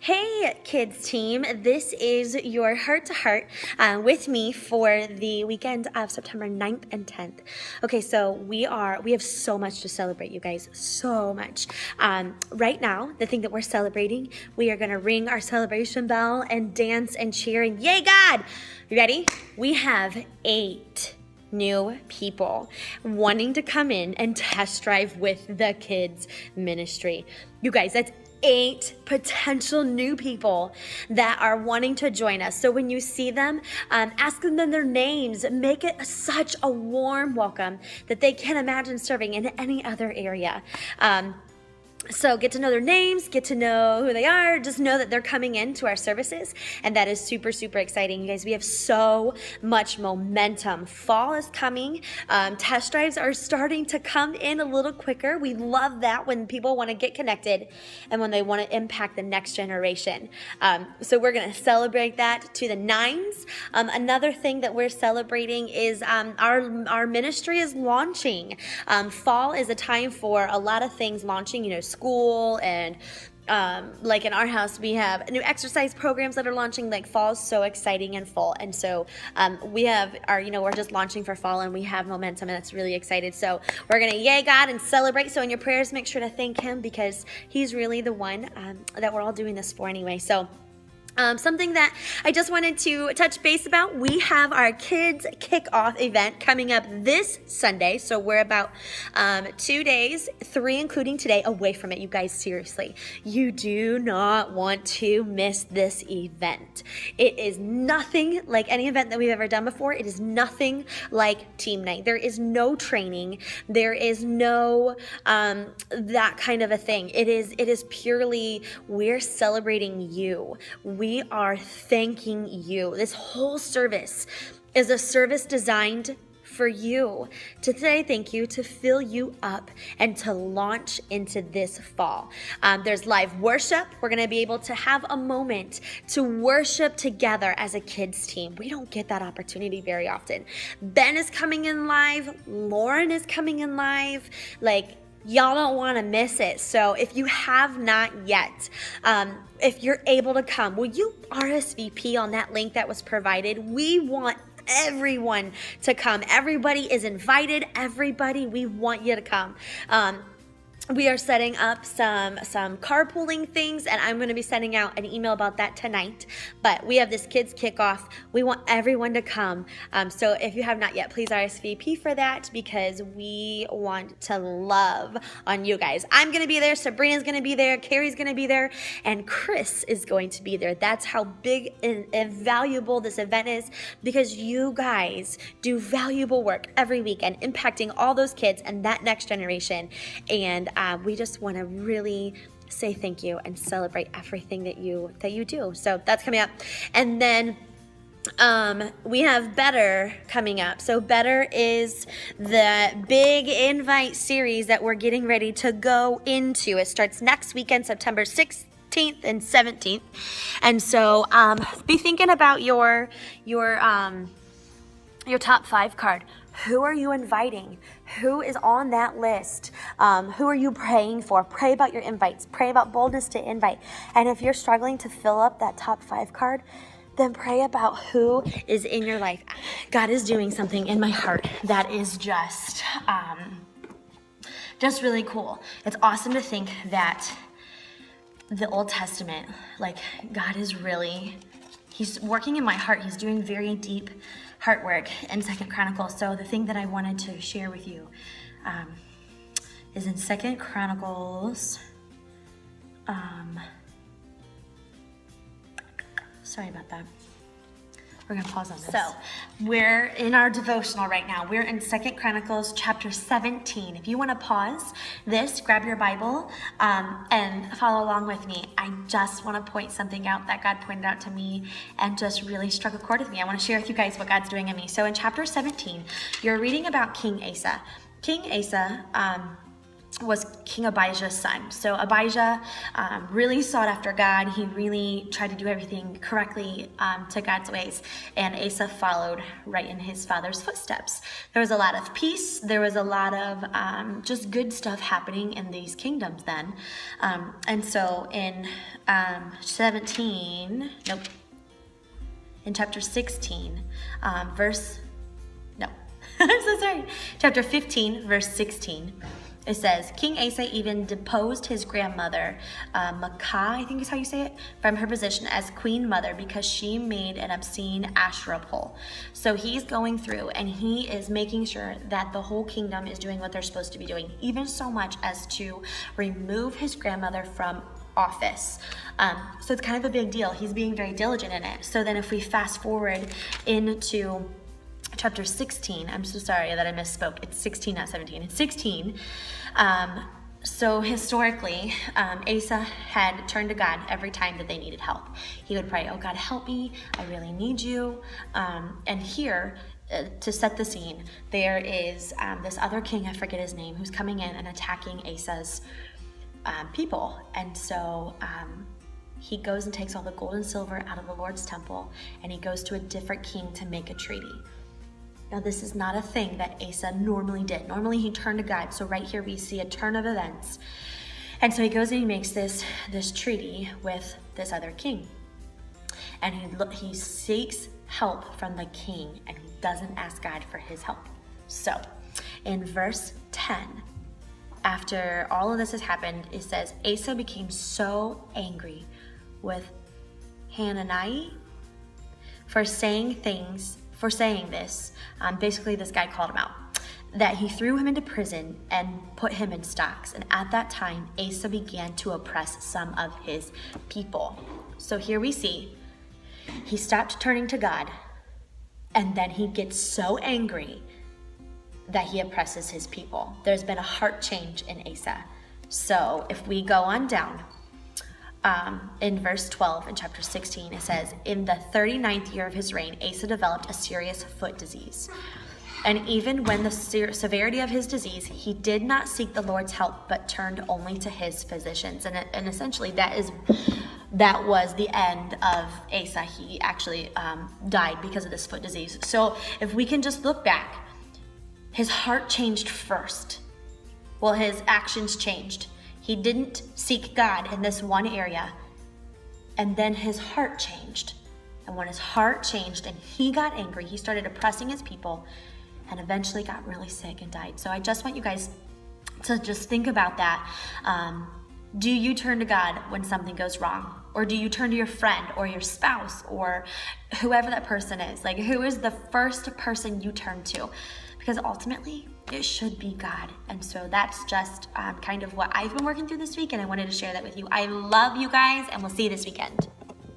Hey kids team, this is your Heart to Heart with me for the weekend of September 9th and 10th. Okay, so we have so much to celebrate, you guys, so much. Right now, the thing that we're celebrating, we are gonna ring our celebration bell and dance and cheer and yay God! You ready? We have 8 new people wanting to come in and test drive with the kids ministry. You guys, that's 8 potential new people that are wanting to join us. So when you see them, ask them their names. Make it such a warm welcome that they can't imagine serving in any other area. So get to know their names, get to know who they are, just know that they're coming into our services, and that is super, super exciting. You guys, we have so much momentum. Fall is coming. Test drives are starting to come in a little quicker. We love that when people want to get connected and when they want to impact the next generation. So we're going to celebrate that to the nines. Another thing that we're celebrating is our ministry is launching. Fall is a time for a lot of things launching, school and like in our house we have new exercise programs that are launching. Like fall is so exciting and full, and so we have our we're just launching for fall and we have momentum, and that's really excited. So we're gonna yay God and celebrate. So in your prayers, make sure to thank him because he's really the one that we're all doing this for anyway. So something that I just wanted to touch base about, we have our kids kickoff event coming up this Sunday. So we're about 2 days, 3 including today, away from it. You guys, seriously, you do not want to miss this event. It is nothing like any event that we've ever done before. It is nothing like team night. There is no training. There is no that kind of a thing. It is purely, we're celebrating you. We are thanking you. This whole service is a service designed for you, to say thank you, to fill you up, and to launch into this fall. There's live worship. We're going to be able to have a moment to worship together as a kids team. We don't get that opportunity very often. Ben is coming in live. Lauren is coming in live. Y'all don't want to miss it. So if you have not yet, if you're able to come, will you RSVP on that link that was provided? We want everyone to come. Everybody is invited. Everybody, we want you to come. We are setting up some carpooling things, and I'm going to be sending out an email about that tonight. But we have this kids kickoff. We want everyone to come. So if you have not yet, please RSVP for that because we want to love on you guys. I'm going to be there. Sabrina's going to be there. Carrie's going to be there. And Chris is going to be there. That's how big and valuable this event is because you guys do valuable work every weekend impacting all those kids and that next generation. And we just want to really say thank you and celebrate everything that you do. So that's coming up. And then we have Better coming up. So Better is the big invite series that we're getting ready to go into. It starts next weekend, September 16th and 17th. And so be thinking about your top 5 card. Who are you inviting? Who is on that list? Who are you praying for? Pray about your invites. Pray about boldness to invite. And if you're struggling to fill up that top 5 card, then pray about who is in your life. God is doing something in my heart that is just really cool. It's awesome to think that the Old Testament, God is really, he's working in my heart. He's doing very deep heart work in 2nd Chronicles. So the thing that I wanted to share with you is in 2nd Chronicles. Sorry about that. We're going to pause on this. So we're in our devotional right now. We're in 2nd Chronicles chapter 17. If you want to pause this, grab your Bible and follow along with me. I just want to point something out that God pointed out to me and just really struck a chord with me. I want to share with you guys what God's doing in me. So in chapter 17, you're reading about King Asa. King Asa was King Abijah's son. So Abijah really sought after God. He really tried to do everything correctly to God's ways. And Asa followed right in his father's footsteps. There was a lot of peace. There was a lot of just good stuff happening in these kingdoms then. And so in in chapter 16, I'm so sorry. Chapter 15, verse 16. It says, King Asa even deposed his grandmother, Maacah, I think is how you say it, from her position as queen mother because she made an obscene Asherah pole. So he's going through and he is making sure that the whole kingdom is doing what they're supposed to be doing, even so much as to remove his grandmother from office. So it's kind of a big deal. He's being very diligent in it. So then if we fast forward into chapter 16, I'm so sorry that I misspoke. It's 16, not 17. It's 16. So historically, Asa had turned to God every time that they needed help. He would pray, oh God, help me. I really need you. And here, to set the scene, there is this other king, I forget his name, who's coming in and attacking Asa's people. And so he goes and takes all the gold and silver out of the Lord's temple, and he goes to a different king to make a treaty. Now, this is not a thing that Asa normally did. Normally, he turned to God. So right here, we see a turn of events. And so he goes and he makes this treaty with this other king. And he seeks help from the king, and he doesn't ask God for his help. So in verse 10, after all of this has happened, it says, Asa became so angry with Hanani for saying this, basically this guy called him out, that he threw him into prison and put him in stocks. And at that time, Asa began to oppress some of his people. So here we see, he stopped turning to God, and then he gets so angry that he oppresses his people. There's been a heart change in Asa. So if we go on down, in verse 12 in chapter 16, it says, in the 39th year of his reign, Asa developed a serious foot disease. And even when the severity of his disease, he did not seek the Lord's help, but turned only to his physicians. And essentially that was the end of Asa. He actually died because of this foot disease. So if we can just look back, his heart changed first. Well, his actions changed. He didn't seek God in this one area, and then his heart changed. And when his heart changed and he got angry, he started oppressing his people and eventually got really sick and died. So I just want you guys to just think about that. Do you turn to God when something goes wrong? Or do you turn to your friend or your spouse or whoever that person is? Like, who is the first person you turn to? Because ultimately, it should be God. And so that's just kind of what I've been working through this week, and I wanted to share that with you. I love you guys, and we'll see you this weekend.